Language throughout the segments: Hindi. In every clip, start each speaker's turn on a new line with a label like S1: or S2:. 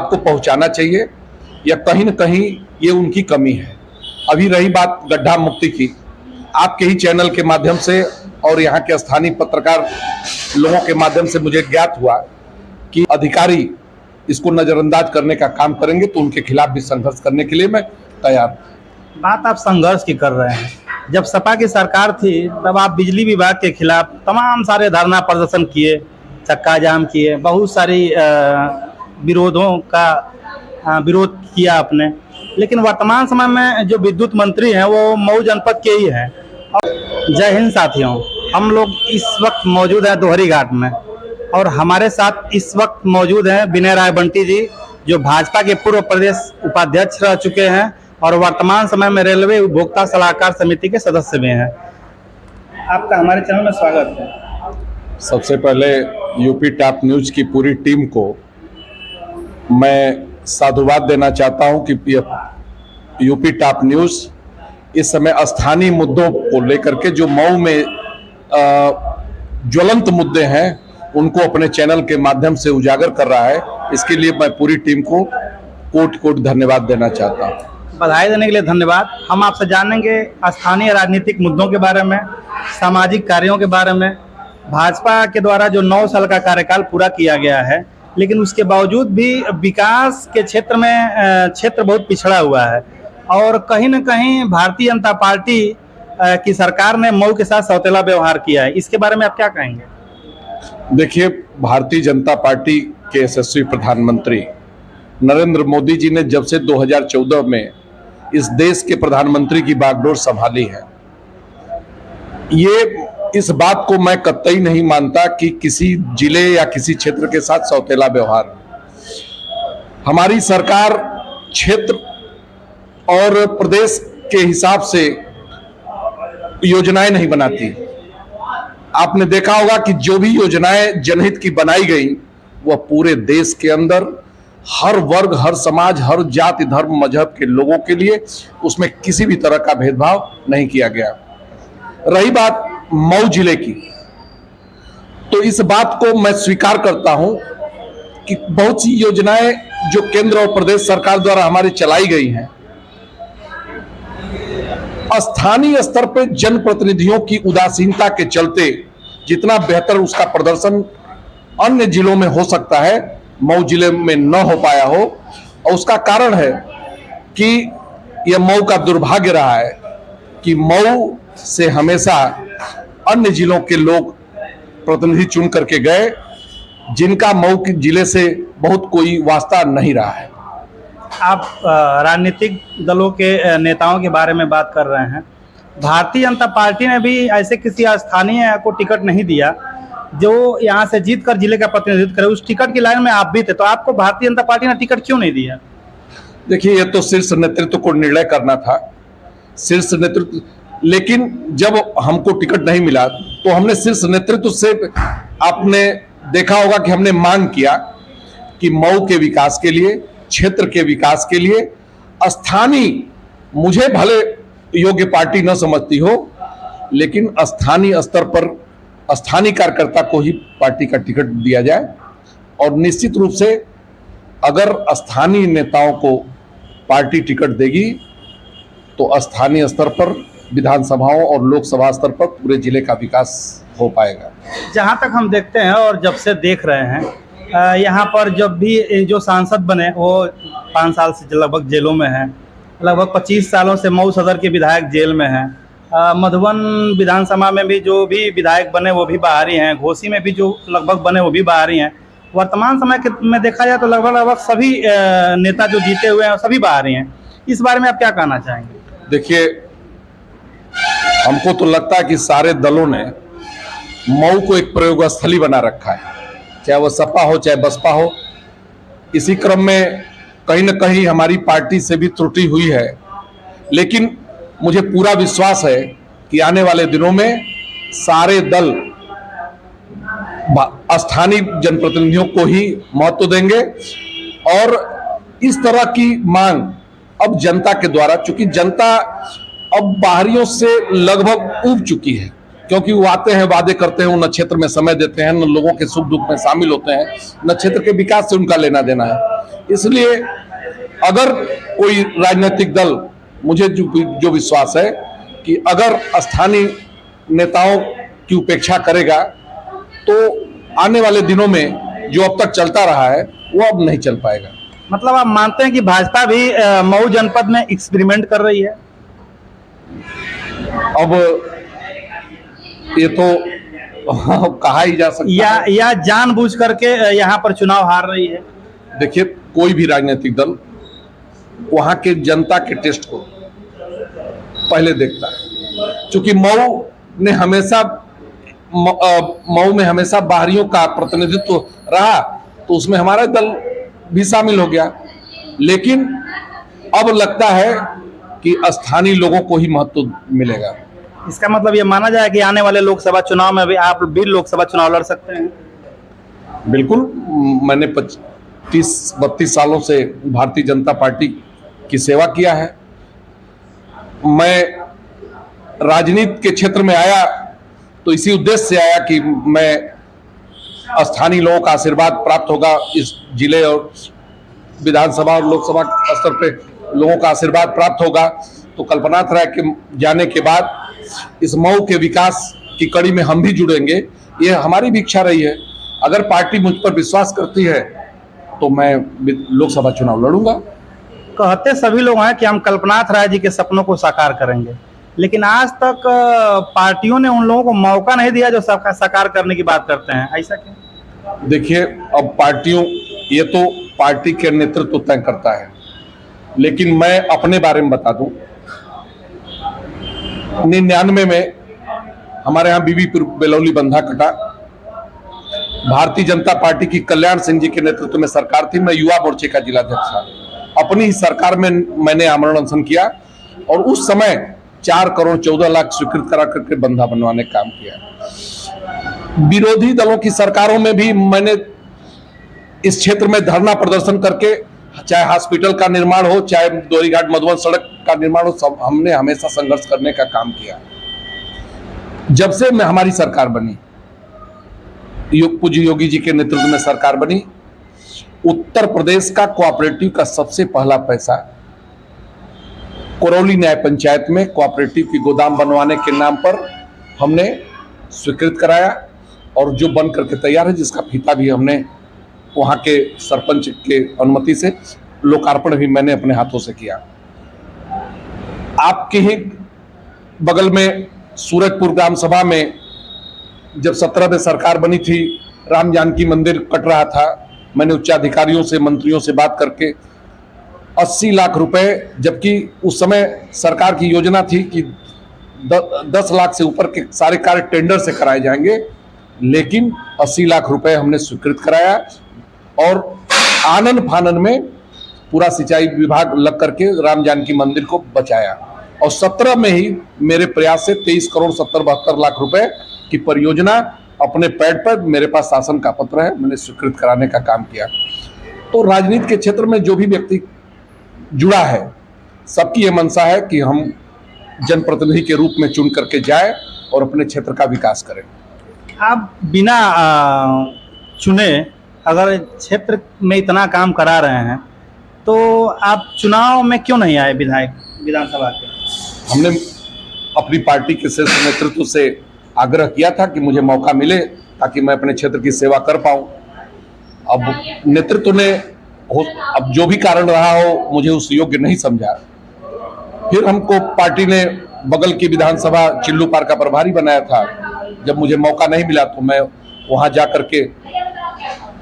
S1: बात को पहुंचाना चाहिए, या कहीं न कहीं ये उनकी कमी है। अभी रही बात गड्ढा मुक्ति की, आपके ही चैनल के माध्यम से और यहाँ के स्थानीय पत्रकार लोगों के माध्यम से मुझे ज्ञात हुआ कि अधिकारी इसको नजरअंदाज करने का काम करेंगे, तो उनके खिलाफ भी संघर्ष करने के लिए मैं तैयार हूं।
S2: बात आप संघर्ष की कर रहे हैं, जब सपा की सरकार थी तब आप बिजली विभाग के खिलाफ तमाम सारे धरना प्रदर्शन किए, चक्का जाम किए, बहुत सारी विरोधों का विरोध किया आपने। लेकिन वर्तमान समय में जो विद्युत मंत्री हैं वो मऊ जनपद के ही हैं। जय हिंद साथियों, हम लोग इस वक्त मौजूद हैं दोहरी घाट में और हमारे साथ इस वक्त मौजूद हैं विनय राय बंटी जी, जो भाजपा के पूर्व प्रदेश उपाध्यक्ष रह चुके हैं और वर्तमान समय में रेलवे उपभोक्ता सलाहकार समिति के सदस्य भी हैं। आपका हमारे चैनल में स्वागत है।
S1: सबसे पहले यूपी टॉप न्यूज की पूरी टीम को मैं साधुवाद देना चाहता हूं कि यूपी टॉप न्यूज इस समय स्थानीय मुद्दों को लेकर के जो मऊ में ज्वलंत मुद्दे हैं उनको अपने चैनल के माध्यम से उजागर कर रहा है। इसके लिए मैं पूरी टीम को कोट कोट धन्यवाद देना चाहता हूं।
S2: बधाई देने के लिए धन्यवाद। हम आपसे जानेंगे स्थानीय राजनीतिक मुद्दों के बारे में, सामाजिक कार्यों के बारे में। भाजपा के द्वारा जो 9 साल का कार्यकाल पूरा किया गया है, लेकिन उसके बावजूद भी विकास के क्षेत्र में क्षेत्र बहुत पिछड़ा हुआ है और कहीं न कहीं भारतीय जनता पार्टी की सरकार ने मऊ के साथ सौतेला व्यवहार किया है। इसके बारे में आप क्या कहेंगे?
S1: देखिए, भारतीय जनता पार्टी के यशस्वी प्रधानमंत्री नरेंद्र मोदी जी ने जब से 2014 में इस देश के प्रधानमंत्री की बागडोर संभाली है, ये इस बात को मैं कतई नहीं मानता कि किसी जिले या किसी क्षेत्र के साथ सौतेला व्यवहार। हमारी सरकार क्षेत्र और प्रदेश के हिसाब से योजनाएं नहीं बनाती। आपने देखा होगा कि जो भी योजनाएं जनहित की बनाई गई वह पूरे देश के अंदर हर वर्ग, हर समाज, हर जाति, धर्म, मजहब के लोगों के लिए, उसमें किसी भी तरह का भेदभाव नहीं किया गया। रही बात मऊ जिले की, तो इस बात को मैं स्वीकार करता हूं कि बहुत सी योजनाएं जो केंद्र और प्रदेश सरकार द्वारा हमारी चलाई गई हैं, स्थानीय स्तर पर जनप्रतिनिधियों की उदासीनता के चलते जितना बेहतर उसका प्रदर्शन अन्य जिलों में हो सकता है, मऊ जिले में न हो पाया हो। और उसका कारण है कि यह मऊ का दुर्भाग्य रहा है कि मऊ से हमेशा अन्य जिलों के लोग प्रतिनिधि चुन करके गए, जिनका मऊ के जिले से बहुत कोई वास्ता नहीं रहा है।
S2: आप राजनीतिक दलों के नेताओं के बारे में बात कर रहे हैं। भारतीय जनता पार्टी ने भी ऐसे किसी स्थानीय को टिकट नहीं दिया जो यहाँ से जीत कर जिले का प्रतिनिधित्व करे। उस टिकट की लाइन में आप भी थे, तो आपको भारतीय जनता पार्टी ने टिकट क्यों नहीं दिया?
S1: देखिए, यह तो शीर्ष नेतृत्व को निर्णय करना था, शीर्ष नेतृत्व। लेकिन जब हमको टिकट नहीं मिला तो हमने शीर्ष नेतृत्व से, आपने देखा होगा कि हमने मांग किया कि मऊ के विकास के लिए, क्षेत्र के विकास के लिए स्थानीय, मुझे भले योग्य पार्टी न समझती हो, लेकिन स्थानीय स्तर पर स्थानीय कार्यकर्ता को ही पार्टी का टिकट दिया जाए। और निश्चित रूप से अगर स्थानीय नेताओं को पार्टी टिकट देगी तो स्थानीय स्तर पर, विधानसभाओं और लोकसभा स्तर पर पूरे जिले का विकास हो पाएगा।
S2: जहां तक हम देखते हैं और जब से देख रहे हैं, यहाँ पर जब भी जो सांसद बने वो 5 साल से लगभग जेलों में हैं। लगभग 25 सालों से मऊ सदर के विधायक जेल में हैं। मधुबन विधानसभा में भी जो भी विधायक बने वो भी बाहरी हैं। घोसी में भी जो लगभग बने वो भी बाहरी हैं। वर्तमान समय में देखा जाए तो लगभग सभी नेता जो जीते हुए हैं सभी बाहरी हैं। इस बारे में आप क्या कहना चाहेंगे?
S1: देखिए, हमको तो लगता है कि सारे दलों ने मऊ को एक प्रयोग स्थली बना रखा है, चाहे वह सपा हो चाहे बसपा हो। इसी क्रम में कहीं न कहीं हमारी पार्टी से भी त्रुटि हुई है, लेकिन मुझे पूरा विश्वास है कि आने वाले दिनों में सारे दल स्थानीय जनप्रतिनिधियों को ही महत्व देंगे और इस तरह की मांग अब जनता के द्वारा, चूंकि जनता अब बाहरियों से लगभग ऊब चुकी है, क्योंकि वो आते हैं, वादे करते हैं, न क्षेत्र में समय देते हैं, न लोगों के सुख दुख में शामिल होते हैं, न क्षेत्र के विकास से उनका लेना देना है। इसलिए अगर कोई राजनीतिक दल, मुझे जो विश्वास है कि अगर स्थानीय नेताओं की उपेक्षा करेगा तो आने वाले दिनों में जो अब तक चलता रहा है वो अब नहीं चल पाएगा।
S2: मतलब आप मानते हैं कि भाजपा भी मऊ जनपद में एक्सपेरिमेंट कर रही है?
S1: अब ये तो कहा ही जा सकता है।
S2: या जानबूझ करके यहाँ पर चुनाव हार रही है?
S1: देखिए, कोई भी राजनीतिक दल वहां के जनता के टेस्ट को पहले देखता है। क्योंकि मऊ में हमेशा बाहरियों का प्रतिनिधित्व रहा, तो उसमें हमारा दल भी शामिल हो गया। लेकिन अब लगता है कि स्थानीय लोगों को ही महत्व मिलेगा।
S2: इसका मतलब ये माना जाए कि आने वाले लोकसभा चुनाव में भी आप भी लोकसभा चुनाव लड़ सकते हैं?
S1: बिल्कुल। मैंने 32 सालों से भारतीय जनता पार्टी की सेवा किया है। मैं राजनीति के क्षेत्र में आया तो इसी उद्देश्य से आया कि मैं स्थानीय लोगों का आशीर्वाद प्राप्त होगा, इस जिले और विधानसभा और लोकसभा स्तर पे लोगों का आशीर्वाद प्राप्त होगा। तो कल्पनाथ राय के जाने के बाद इस मऊ के विकास की कड़ी में हम भी जुड़ेंगे, ये हमारी भी इच्छा रही है। अगर पार्टी मुझ पर विश्वास करती है तो मैं लोकसभा चुनाव लड़ूंगा।
S2: कहते सभी लोग हैं कि हम कल्पनाथ राय जी के सपनों को साकार करेंगे, लेकिन आज तक पार्टियों ने उन लोगों को मौका नहीं दिया जो साकार करने की बात करते हैं। ऐसा क्यों?
S1: देखिए, अब ये तो पार्टी के नेतृत्व तय करता है, लेकिन मैं अपने बारे में बता दूं। 99 में हमारे यहाँ बीबीपुर बेलौली बंधा कटा। भारतीय जनता पार्टी की कल्याण सिंह जी के नेतृत्व में सरकार थी। मैं युवा मोर्चे का जिलाध्यक्ष था। अपनी ही सरकार में मैंने आमरण अनशन किया और उस समय 4 करोड़ 14 लाख स्वीकृत करा करके बंधा बनवाने का काम किया। विरोधी दलों की सरकारों में भी मैंने इस क्षेत्र में धरना प्रदर्शन करके, चाहे हॉस्पिटल का निर्माण हो, चाहे दोरीघाट मधुबन सड़क का निर्माण हो, सब हमने हमेशा संघर्ष करने का काम किया। जब से हमारी सरकार बनी, पूज्य योगी जी के नेतृत्व में सरकार बनी, उत्तर प्रदेश का कोऑपरेटिव का सबसे पहला पैसा करौली न्याय पंचायत में कोऑपरेटिव की गोदाम बनवाने के नाम पर हमने स्वीकृत कराया और जो बन करके तैयार है, जिसका फीता भी हमने वहां के सरपंच के अनुमति से लोकार्पण भी मैंने अपने हाथों से किया। आपके ही बगल में सूरजपुर ग्राम सभा में जब 17 में सरकार बनी थी, राम जानकी मंदिर कट रहा था। मैंने उच्चाधिकारियों से, मंत्रियों से बात करके 80 लाख रुपए, जबकि उस समय सरकार की योजना थी कि 10 लाख से ऊपर के सारे कार्य टेंडर से कराए जाएंगे, लेकिन 80 लाख रुपए हमने स्वीकृत कराया और आनन फानन में पूरा सिंचाई विभाग लग करके राम जानकी मंदिर को बचाया। और 17 में ही मेरे प्रयास से 23 करोड़ 72 लाख रुपए की परियोजना अपने पैड पर, मेरे पास शासन का पत्र है, मैंने स्वीकृत कराने का काम किया। तो राजनीति के क्षेत्र में जो भी व्यक्ति जुड़ा है, सबकी ये मंशा है कि हम जनप्रतिनिधि के रूप में चुन करके जाए और अपने क्षेत्र का विकास करें।
S2: आप बिना चुने अगर क्षेत्र में इतना काम करा रहे हैं तो आप चुनाव में क्यों नहीं आए विधानसभा के? हमने
S1: अपनी पार्टी के शीर्ष नेतृत्व से आग्रह किया था कि मुझे मौका मिले ताकि मैं अपने क्षेत्र की सेवा कर पाऊं। अब नेतृत्व ने अब जो भी कारण रहा हो, मुझे उस योग्य नहीं समझा। फिर हमको पार्टी ने बगल की विधानसभा चिल्लू पार का प्रभारी बनाया था। जब मुझे मौका नहीं मिला तो मैं वहां जा करके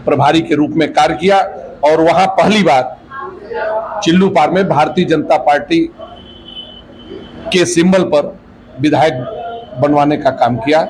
S1: प्रभारी के रूप में कार्य किया और वहां पहली बार चिल्लू पार में भारतीय जनता पार्टी के सिंबल पर विधायक बनवाने का काम किया।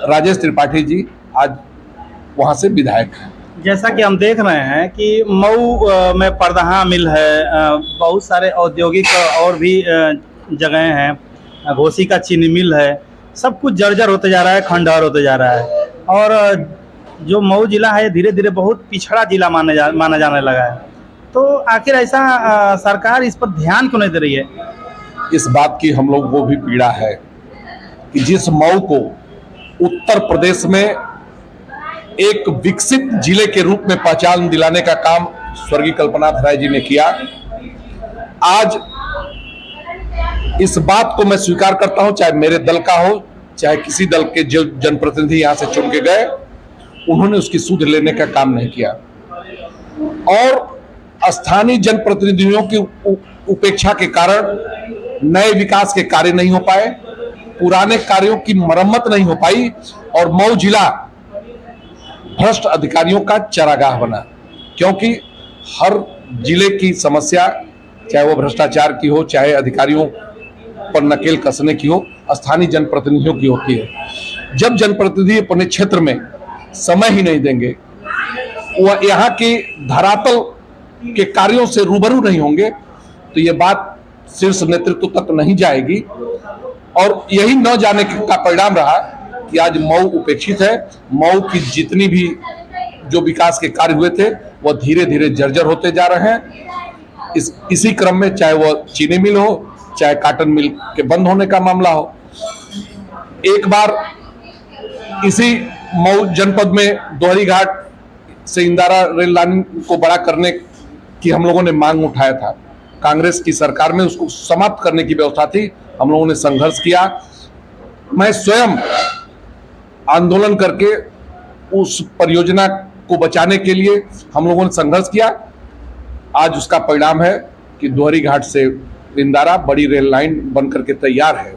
S1: राजेश त्रिपाठी जी आज वहां से विधायक हैं।
S2: जैसा कि हम देख रहे हैं कि मऊ में परदहा मिल है, बहुत सारे औद्योगिक और भी जगहें हैं, घोसी का चीनी मिल है, सब कुछ जर्जर होते जा रहा है, खंडहर होते जा रहा है। और जो मऊ जिला है धीरे धीरे बहुत पिछड़ा जिला माना जाने लगा है। तो आखिर ऐसा सरकार इस पर ध्यान क्यों नहीं दे रही है?
S1: इस बात की हम लोगों को भी पीड़ा है कि जिस मऊ को उत्तर प्रदेश में एक विकसित जिले के रूप में पहचान दिलाने का काम स्वर्गीय कल्पनाथ राय जी ने किया। आज इस बात को मैं स्वीकार करता हूं, चाहे मेरे दल का हो, चाहे किसी दल के जो जनप्रतिनिधि यहां से चुन के गए, उन्होंने उसकी सुध लेने का काम नहीं किया और स्थानीय जनप्रतिनिधियों की उपेक्षा के कारण नए विकास के कार्य नहीं हो पाए, पुराने कार्यों की मरम्मत नहीं हो पाई और मऊ जिला भ्रष्ट अधिकारियों का चरागाह बना। क्योंकि हर जिले की समस्या, चाहे वो भ्रष्टाचार की हो, चाहे अधिकारियों पर नकेल कसने की हो, स्थानीय जनप्रतिनिधियों की होती है। जब जनप्रतिनिधि अपने क्षेत्र में समय ही नहीं देंगे, वह यहाँ के धरातल के कार्यों से रूबरू नहीं होंगे, तो ये बात शीर्ष नेतृत्व तक नहीं जाएगी और यही न जाने का परिणाम रहा कि आज मऊ उपेक्षित है। मऊ की जितनी भी जो विकास के कार्य हुए थे वह धीरे धीरे जर्जर होते जा रहे हैं। इसी क्रम में चाहे वह चीनी मिल हो, चाहे काटन मिल के बंद होने का मामला हो, एक बार इसी मऊ जनपद में दोहरी घाट से इंदारा रेल लाइन को बड़ा करने की हम लोगों ने मांग उठाया था। कांग्रेस की सरकार में उसको समाप्त करने की व्यवस्था थी, हम लोगों ने संघर्ष किया। मैं स्वयं आंदोलन करके उस परियोजना को बचाने के लिए हम लोगों ने संघर्ष किया। आज उसका परिणाम है कि दोहरी घाट से इंदारा बड़ी रेल लाइन बन करके तैयार है।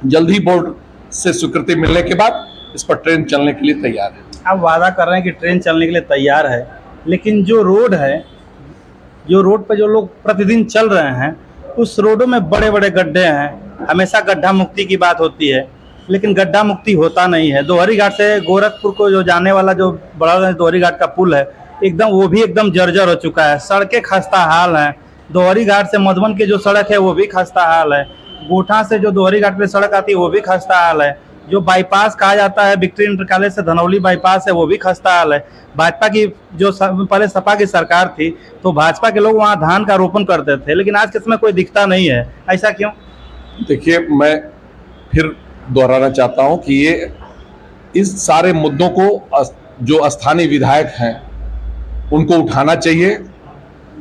S1: जल्द ही बोर्ड से स्वीकृति मिलने के बाद इस पर ट्रेन चलने के लिए तैयार है।
S2: आप वादा कर रहे हैं कि ट्रेन चलने के लिए तैयार है, लेकिन जो रोड है, जो रोड पे जो लोग प्रतिदिन चल रहे हैं, उस रोडों में बड़े बड़े गड्ढे हैं। हमेशा गड्ढा मुक्ति की बात होती है, लेकिन गड्ढा मुक्ति होता नहीं है। दोहरी घाट से गोरखपुर को जो जाने वाला जो बड़ा दोहरी घाट का पुल है, एकदम वो भी एकदम जर्जर हो चुका है। सड़कें खस्ता हाल हैं। दोहरी घाट से मधुबन की जो सड़क है वो भी खस्ता हाल है। गोठा से जो दोहरी घाट पे सड़क आती है वो भी खस्ता हाल है। जो बाईपास कहा जाता है विक्ट्री इंटर कॉलेज से धनौली बाईपास है, वो भी खस्ता हाल है। भाजपा की जो पहले सपा की सरकार थी, तो भाजपा के लोग वहाँ धान का रोपण करते थे, लेकिन आज के समय कोई दिखता नहीं है। ऐसा क्यों?
S1: देखिए, मैं फिर दोहराना चाहता हूं कि ये इस सारे मुद्दों को जो स्थानीय विधायक हैं उनको उठाना चाहिए,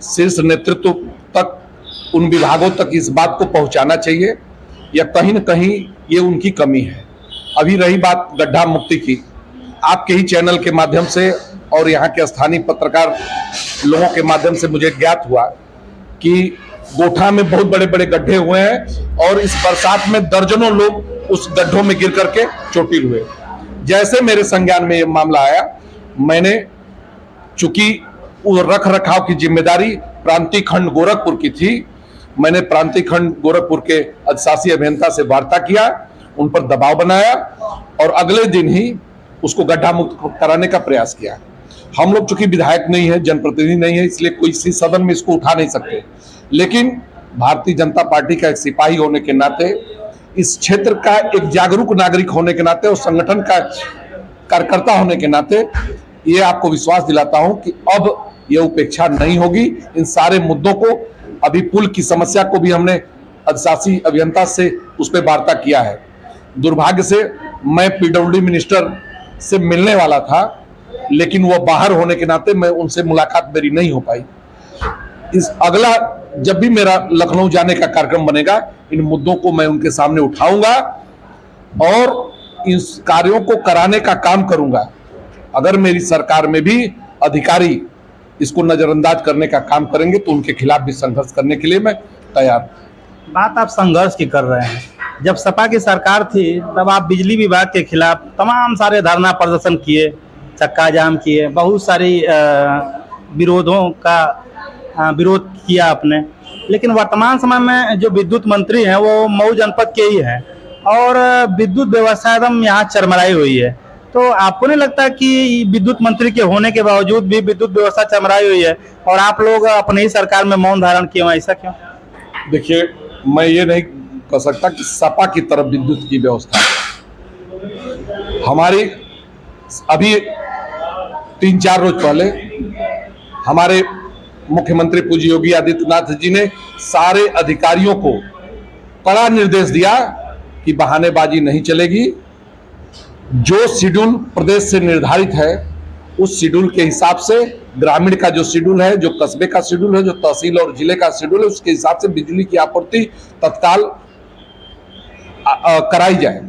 S1: शीर्ष नेतृत्व तक, उन विभागों तक इस बात को पहुंचाना चाहिए, या कहीं न कहीं ये उनकी कमी है। अभी रही बात गड्ढा मुक्ति की, आपके ही चैनल के माध्यम से और यहाँ के स्थानीय पत्रकार लोगों के माध्यम से मुझे ज्ञात हुआ कि गोठा में बहुत बड़े बड़े गड्ढे हुए हैं और इस बरसात में दर्जनों लोग उस गड्ढों में गिर करके चोटिल हुए। जैसे मेरे संज्ञान में ये मामला आया, मैंने चूंकि रख रखाव की जिम्मेदारी प्रांतीय खंड गोरखपुर की थी, मैंने प्रांतीय खंड गोरखपुर के अधिशासी अभियंता से वार्ता किया, उन पर दबाव बनाया और अगले दिन ही उसको गड्ढा मुक्त कराने का प्रयास किया। हम लोग चूंकि विधायक नहीं है, जनप्रतिनिधि नहीं है, इसलिए कोई इसी सदन में इसको उठा नहीं सकते, लेकिन भारतीय जनता पार्टी का एक सिपाही होने के नाते, इस क्षेत्र का एक जागरूक नागरिक होने के नाते और संगठन का कार्यकर्ता होने के नाते ये आपको विश्वास दिलाता हूं कि अब ये उपेक्षा नहीं होगी। इन सारे मुद्दों को, अभी पुल की समस्या को भी हमने अधिशासी अभियंता से उस पर वार्ता किया है। दुर्भाग्य से मैं पीडब्ल्यूडी मिनिस्टर से मिलने वाला था, लेकिन वो बाहर होने के नाते मैं उनसे मुलाकात मेरी नहीं हो पाई। इस अगला जब भी मेरा लखनऊ जाने का कार्यक्रम बनेगा, इन मुद्दों को मैं उनके सामने उठाऊंगा और इन कार्यों को कराने का काम करूंगा। अगर मेरी सरकार में भी अधिकारी इसको नजरअंदाज करने का काम करेंगे तो उनके खिलाफ भी संघर्ष करने के लिए मैं तैयार हूं।
S2: बात आप संघर्ष की कर रहे हैं। जब सपा की सरकार थी तब आप बिजली विभाग के खिलाफ तमाम सारे धरना प्रदर्शन किए, चक्का जाम किए, बहुत सारी विरोधों का विरोध किया आपने। लेकिन वर्तमान समय में जो विद्युत मंत्री हैं वो मऊ जनपद के ही हैं और विद्युत व्यवस्था एकदम यहाँ चरमराई हुई है। तो आपको नहीं लगता कि विद्युत मंत्री के होने के बावजूद भी विद्युत व्यवस्था चरमराई हुई है और आप लोग अपनी ही सरकार में मौन धारण किए हैं? ऐसा क्यों?
S1: देखिए, मैं ये नहीं कह सकता कि सपा की तरफ विद्युत की व्यवस्था हमारी। अभी 3-4 रोज पहले हमारे मुख्यमंत्री पूज्य योगी आदित्यनाथ जी ने सारे अधिकारियों को कड़ा निर्देश दिया कि बहानेबाजी नहीं चलेगी, जो शेड्यूल प्रदेश से निर्धारित है उस शेड्यूल के हिसाब से, ग्रामीण का जो शेड्यूल है, जो कस्बे का शेड्यूल है, जो तहसील और जिले का शेड्यूल है, उसके हिसाब से बिजली की आपूर्ति तत्काल कराई जाए।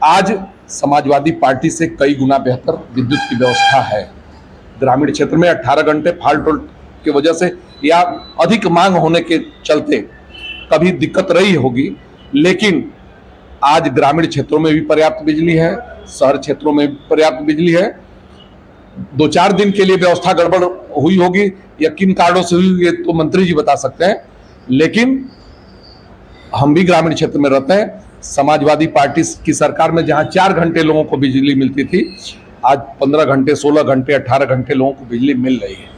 S1: आज समाजवादी पार्टी से कई गुना बेहतर विद्युत की व्यवस्था है। ग्रामीण क्षेत्र में 18 घंटे फॉल्ट की वजह से या अधिक मांग होने के चलते कभी दिक्कत रही होगी, लेकिन आज ग्रामीण क्षेत्रों में भी पर्याप्त बिजली है, शहर क्षेत्रों में भी पर्याप्त बिजली है। 2-4 दिन के लिए व्यवस्था गड़बड़ हुई होगी या किन कारणों से हुई, ये तो मंत्री जी बता सकते हैं, लेकिन हम भी ग्रामीण क्षेत्र में रहते हैं। समाजवादी पार्टी की सरकार में जहां 4 घंटे लोगों को बिजली मिलती थी, आज 15 घंटे, 16 घंटे, 18 घंटे लोगों को बिजली मिल रही है।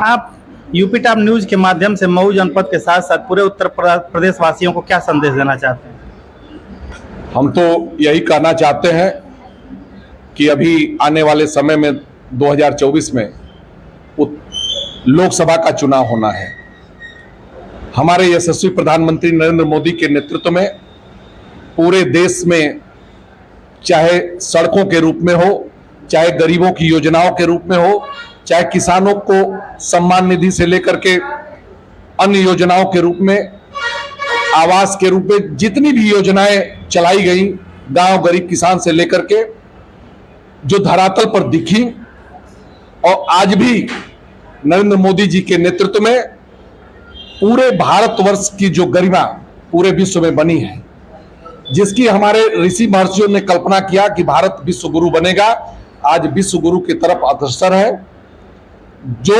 S2: आप यूपी टॉप न्यूज के माध्यम से मऊ जनपद के साथ साथ पूरे उत्तर प्रदेश वासियों को क्या संदेश देना चाहते हैं?
S1: हम तो यही कहना चाहते हैं कि अभी आने वाले समय में 2024 में लोकसभा का चुनाव होना है। हमारे यशस्वी प्रधानमंत्री नरेंद्र मोदी के नेतृत्व में पूरे देश में, चाहे सड़कों के रूप में हो, चाहे गरीबों की योजनाओं के रूप में हो, चाहे किसानों को सम्मान निधि से लेकर के अन्य योजनाओं के रूप में, आवास के रूप में, जितनी भी योजनाएं चलाई गई, गांव गरीब किसान से लेकर के जो धरातल पर दिखी, और आज भी नरेंद्र मोदी जी के नेतृत्व में पूरे भारतवर्ष की जो गरिमा पूरे विश्व में बनी है, जिसकी हमारे ऋषि महर्षियों ने कल्पना किया कि भारत विश्व गुरु बनेगा, आज विश्व गुरु की तरफ अग्रसर है। जो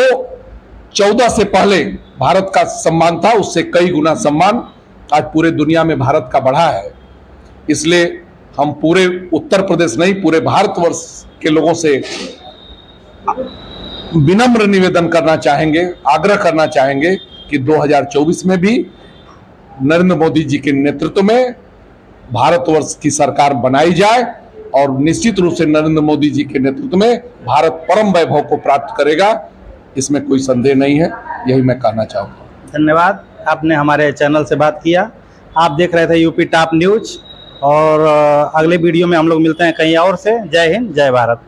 S1: 14 से पहले भारत का सम्मान था, उससे कई गुना सम्मान आज पूरे दुनिया में भारत का बढ़ा है। इसलिए हम पूरे उत्तर प्रदेश नहीं, पूरे भारतवर्ष के लोगों से विनम्र निवेदन करना चाहेंगे, आग्रह करना चाहेंगे कि 2024 में भी नरेंद्र मोदी जी के नेतृत्व में भारतवर्ष की सरकार बनाई जाए, और निश्चित रूप से नरेंद्र मोदी जी के नेतृत्व में भारत परम वैभव को प्राप्त करेगा, इसमें कोई संदेह नहीं है। यही मैं कहना चाहूँगा।
S2: धन्यवाद, आपने हमारे चैनल से बात किया। आप देख रहे थे यूपी टॉप न्यूज, और अगले वीडियो में हम लोग मिलते हैं कहीं और से। जय हिंद, जय भारत।